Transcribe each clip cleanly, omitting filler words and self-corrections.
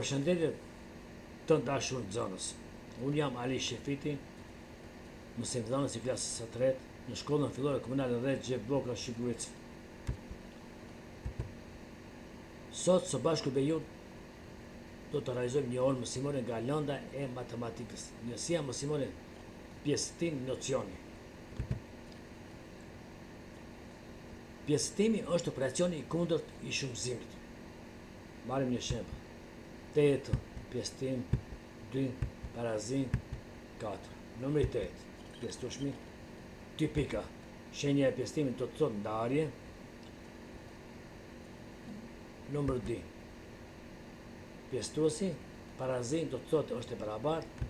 Përshëndetje të dashur nxënës. Unë jam Ali Shefiti, mësimdhënës i klasës së tretë në shkollën fillore komunale Rreth Xhep Boka Shikurit. Sot së bashku me ju do të realizojmë një orë mësimore nga lënda e matematikës. Njësia mësimore pjesëtim nocioni. Pjesëtimi është operacioni i kundërt i shumëzimit. Marrim një shembull. 8 pjesëtim 2 parazin 4. Numri 8. Pjesëtueshmi 2 pika. Shenja e pjesëtimit do të thotë ndarje. Numër 2. Pjesëtuesi parazin do të thotë është e barabartë.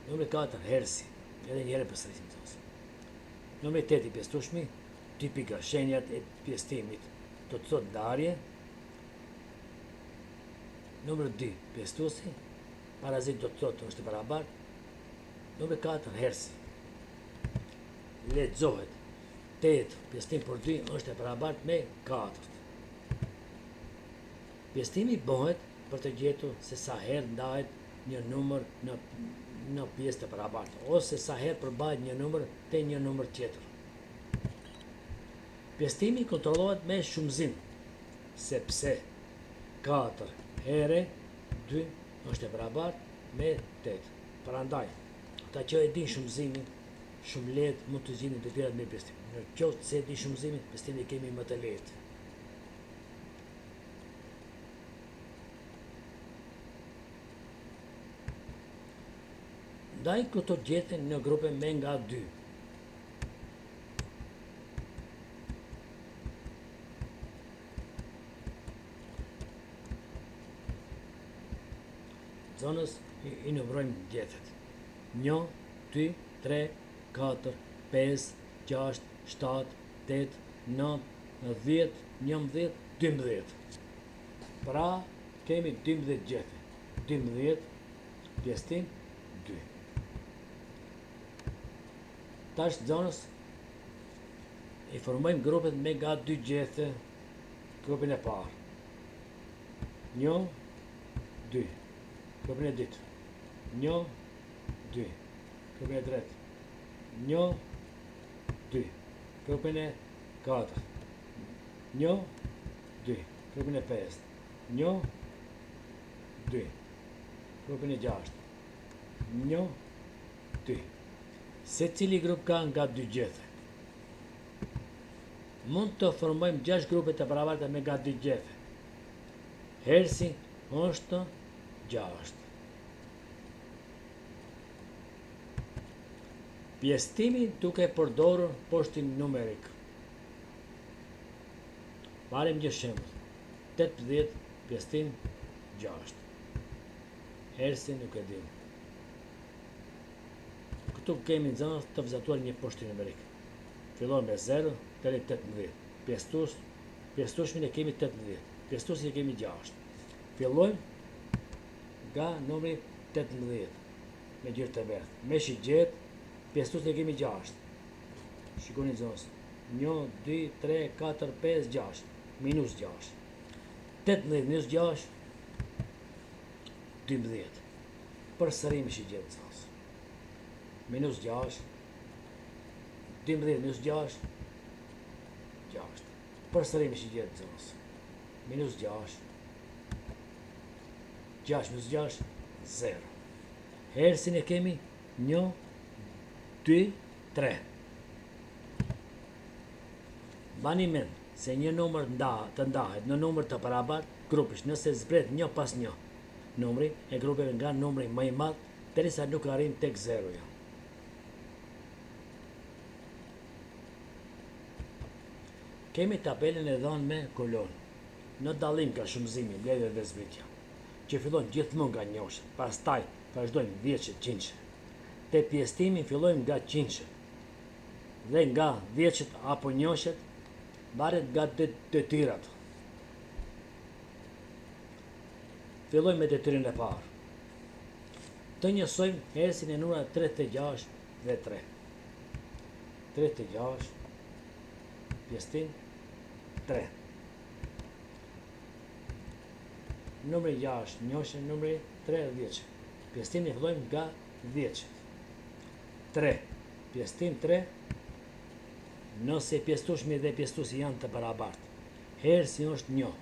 Numri 4 hersi. Edhe një herë përsërisim thosë. Numri 8 i pjesëtueshmi 2 pika. Shenjat e pjesëtimit do të thotë ndarje. Numër 2, pjesëtuesi, parazit do të thotë është e barabartë. Numër 4, hersi. Lexohet. 8 pjesëtim për 2 është e barabartë me 4. Pjesëtimi bëhet për të gjetur se sa herë ndahet një numër në pjesë të barabartë, ose sa herë përbahet një numër te një numër tjetër. Pjesëtimi kontrollohet me shumëzim, sepse 4 here 2 është e barabartë me 8. Prandaj, ata që e din shumëzimin, shumë lehtë mund të zgjidhin detyrat me pjesëtim. Në qoftë se e di shumëzimin, pjesëtimin e kemi më të lehtë. Ndaj këto gjeten në grupe me nga 2. Zonës i numërojmë gjethet. 1, 2, 3, 4, 5, 6, 7, 8, 9, 10, 11, 12. Pra, kemi 12 gjethe. 12, pjesëtim, 2. Tash zonës i formojmë grupet me nga 2 gjethe. Grupin e parë. 1, 2. Grupin e dytë. 1, 2. Grupin e tretë. 1, 2. Grupin e katërt. 1, 2. Grupin e pestë. 1, 2. Grupin e gjashtë. 1, 2. Secili grup ka nga 2 gjethe. Mund të formojmë 6 grupe të barabarta me nga 2 gjethe. Hersi është 6. Pjesëtimi duke përdorur poshtin numerik. Marrim një shembull. 18 pjesëtim 6. Hersi nuk e dim. Këtu kemi nxënës të vizatuar një poshtin numerik. Fillon me 0 deri 18. Pjesëtueshmin e kemi 18. Pjesëtuesin e kemi 6. Fillojmë nga numri 18 me gjyrë të bardhë. Me shigjet, pjesëtuesin e kemi 6. Shikoni nxënës. 1, 2, 3, 4, 5, 6. Minus 6. 18 minus 6, 12. Përsërim shigjet nxënës. Minus 6, 12 minus 6, 6. Përsërim shigjet nxënës. Minus 6, 6 minus 6, 0. Hersin e kemi 1, 2, 3. Bani mend se një numër të ndahet në numër të barabartë grupish nëse zbret një pas një. Numri e grupeve nga numri më i madh derisa nuk arrin tek 0-ja. Kemi tabelën e dhënë me kolon. Në dallim ka shumëzimi, mbledhja dhe zbritja, që fillon gjithmonë nga njëshet, pastaj vazhdojmë dhjeçet, qindçet. Te pjesëtimi fillojmë nga qindçet, dhe nga dhjeçet apo njëshet varet nga detyrat. Fillojmë me detyrën e parë. Të njësojmë hersin e numrave 36 dhe 3. 36, pjesëtim 3. numri 6, njohëshe numri 3, 10. Pjesëtimin e fillojmë nga 10. 3. Pjesëtim 3, nëse pjesëtueshmi dhe pjesëtuesi janë të barabartë. Hersi është 1.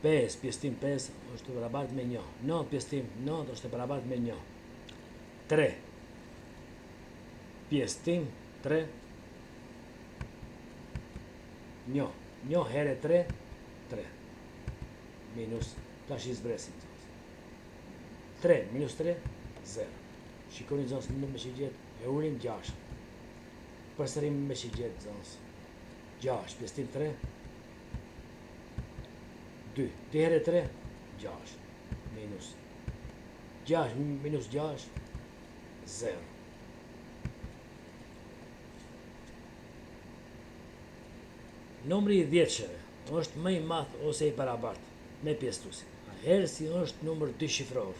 5, pjesëtim 5 është të barabartë me 1. 9, pjesëtim 9 është të barabartë me 1. 3. Pjesëtim 3, 1. 1 herë 3, 3. Minus, tash i zbresim. 3 minus 3, 0. Shikoni zonës në me që gjithë, e ulim 6. Përsërim me që gjithë zonës. 6, pjesëtim 3, 2. 2 herë 3, 6. Minus. 6 minus 6, 0. Numri i 10-sheve është më i madh ose i barabartë me pjesëtuesin. Hersi është numër 2 shifror.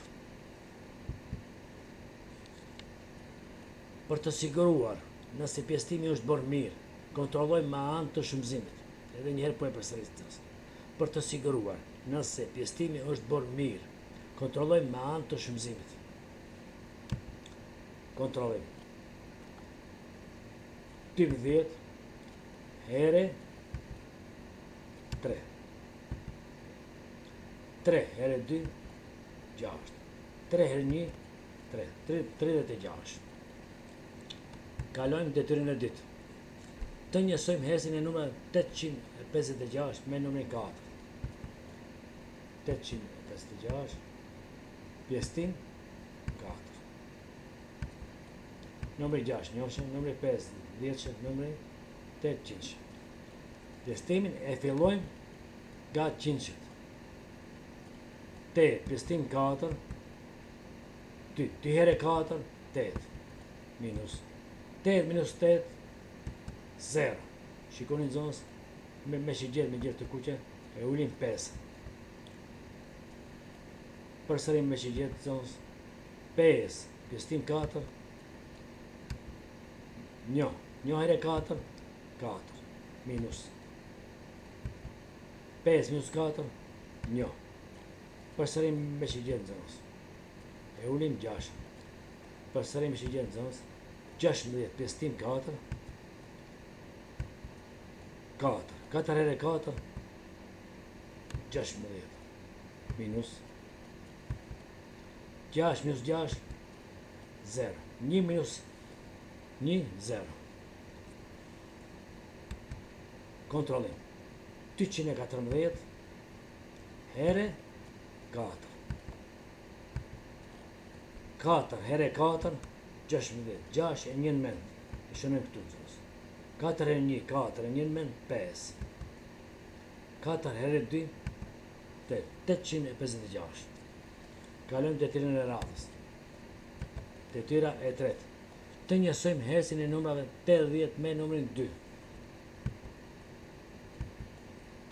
Për të siguruar nëse pjesëtimi është bërë mirë, kontrollojmë me anë të shumëzimit. Edhe një herë po e përsëris. Për të siguruar nëse pjesëtimi është bërë mirë, kontrollojmë me anë të shumëzimit. Kontrollojmë. 12 herë 3. 3 herë 2, 6. 3 herë 1, 3. 36. Kalojmë detyrën e dytë. Të njësojmë hersin e numrit 856 me numrin 4. 856, pjesëtim 4. Numri 6, njohëshe, numri 5, 10, numri 800. Pjesëtimin e fillojmë nga 100. 8, pjesëtim 4, 2. 2 herë 4, 8. Minus. 8 minus 8, 0. Shikoni zonës, me shigjet, me gjithë të kuqe, e ulim 5. Përsërim me shigjet zonës, 5, pjesëtim 4, 1. 1 herë 4, 4. Minus. 5 minus 4, 1. Përsërim me shigjet zonës. E ulim 6. Përsërim me shigjet zonës. 16, pjesëtim 4. 4. 4 herë 4, 16. Minus. 6 minus 6, 0. 1 minus 1, 0. Kontrollim. 214 herë 4. 4 herë 4, 16. 6 e 1 mend. E shënojmë këtu zonës. 4 herë 1, 4 e 1 mend, 5. 4 herë 2, 856. Kalojmë detyrën e radhës. Detyra e tretë. Të njësojmë hersin e numrave 80 me numrin 2.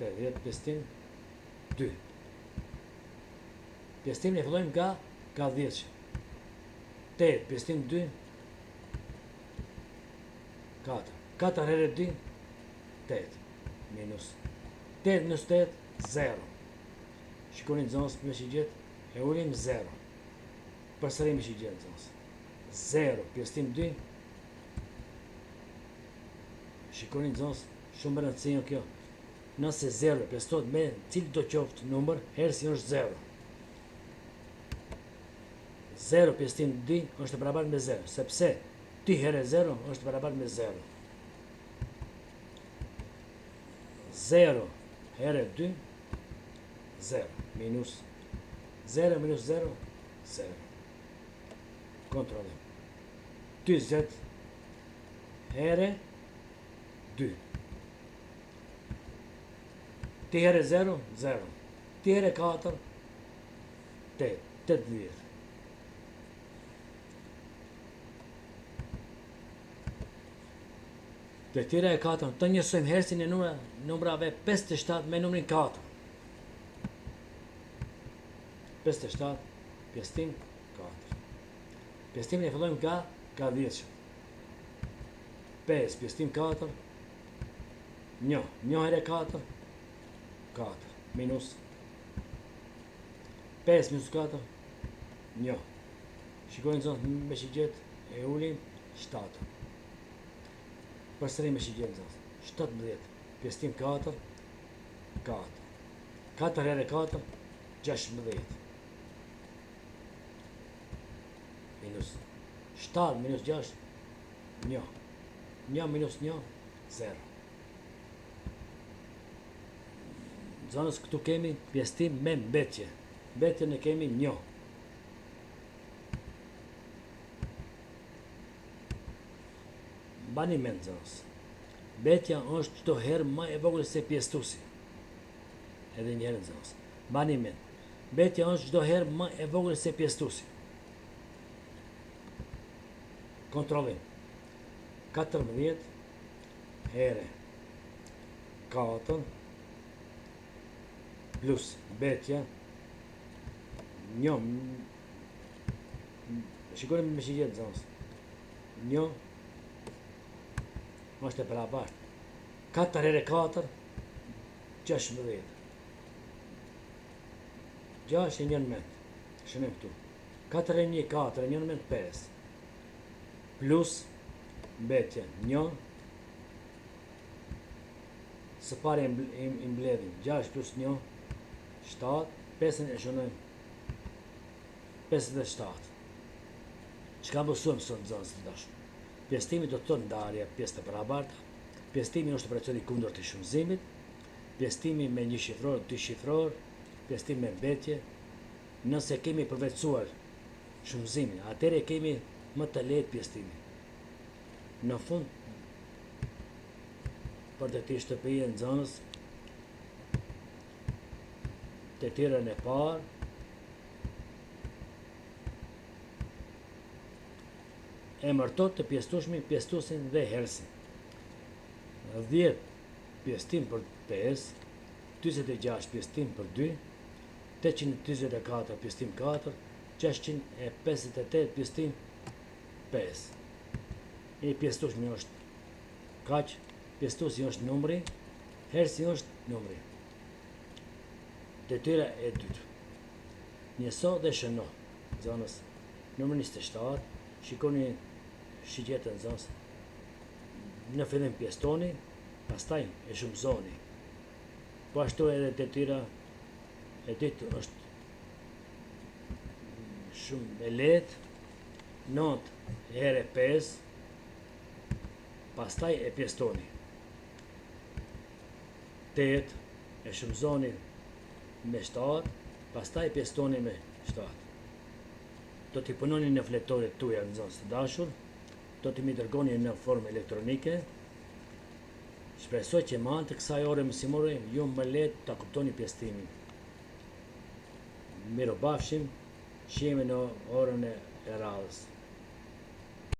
80, pjesëtim 2. Pjesëtimin e fillojmë nga 10. 8, pjesëtim 2, 4. 4 herë 2, 8. Minus. 8 minus 8, 0. Shikoni zonës me shigjet, e ulim 0. Përsërim me shigjet zonës. 0, pjesëtim 2. Shikoni zonës, shumë më rëndësishme kjo. Nëse 0 pjesëtohet me cili do qoftë numër, hersi është 0. 0 pjesëtim 2 është barabartë me 0, sepse 2 herë 0 është barabartë me 0. 0 herë 2, 0. Minus. 0 minus 0, 0. Kontrollim. 20 herë 2. 2 herë 0, 0. 2 herë 4, 8. 80. Detyra e 4, të njësojmë hersin e numrave 57 me numrin 4. 57, pjesëtim 4. Pjesëtimin e fillojmë nga 10. 5, pjesëtim 4. 1 herë 4, 4. Minus. 5 minus 4, 1. Shikojnë zonë me shigjet e ulim 7. Përsëri me shigjet zonë 17. Pjestim 4, 4. 4 herë 4, 16. Minus 7 minus 6, 1. 1 minus 1, 0. Zonës këtu kemi pjestim me mbetje. Mbetjen e kemi 1. Bani mend zonës. Mbetja është çdo herë më e vogël se pjesëtuesi. Edhe një herë zonës. Bani mend. Mbetja është çdo herë më e vogël se pjesëtuesi. Kontrollim. 14 herë 4 plus mbetja 1. Shikoni me shigjet zonës. 1 është e barabartë. 4 herë 4, 16. 6 e 1 mend. Shënim këtu. 4 e 1, 4 e 1 mend 5. Plus mbetja 1. Së pari i mbledhim 6 plus 1, 7. 5 e shënojmë 57. Çka mësuam sot zonës të dashur? Pjesëtimi do të thotë ndarje pjesë të barabarta. Pjesëtimi është operacioni kundër të shumëzimit. Pjesëtimi me një shifror, dy shifror, pjesëtimi me mbetje. Nëse kemi përvetësuar shumëzimin, atëherë kemi më të lehtë pjesëtimin. Në fund, për të ti shtëpije në zonës, të tirën e parë, emërtot të pjesëtuesin dhe hersin. 10 pjesëtim për 5, 46 pjesëtim për 2, 824 pjesëtim 4, 658 pjesëtim 5. E pjesëtueshmi është kaq, pjesëtuesi është numri, hersi është numri. Detyra e dytë. Njëso dhe shëno. Zonës numër 27, shikoni shigjetën zonës. Në fillim pjesëtoni, pastaj e shumëzoni. Po ashtu edhe detyra e dytë është shumë e lehtë. 9 herë 5, pastaj e pjesëtoni. 8 e shumëzoni me 7, pastaj e pjesëtoni me 7. Do t'i punoni në fletorit tuja në zonës të dashur, do t'i mi dërgoni në formë elektronike. Shpresoj që më anë të kësaj ore mësimore ju më lehtë ta kuptoni pjesëtimin. Mirë bafshim, shihemi në orën e radhës.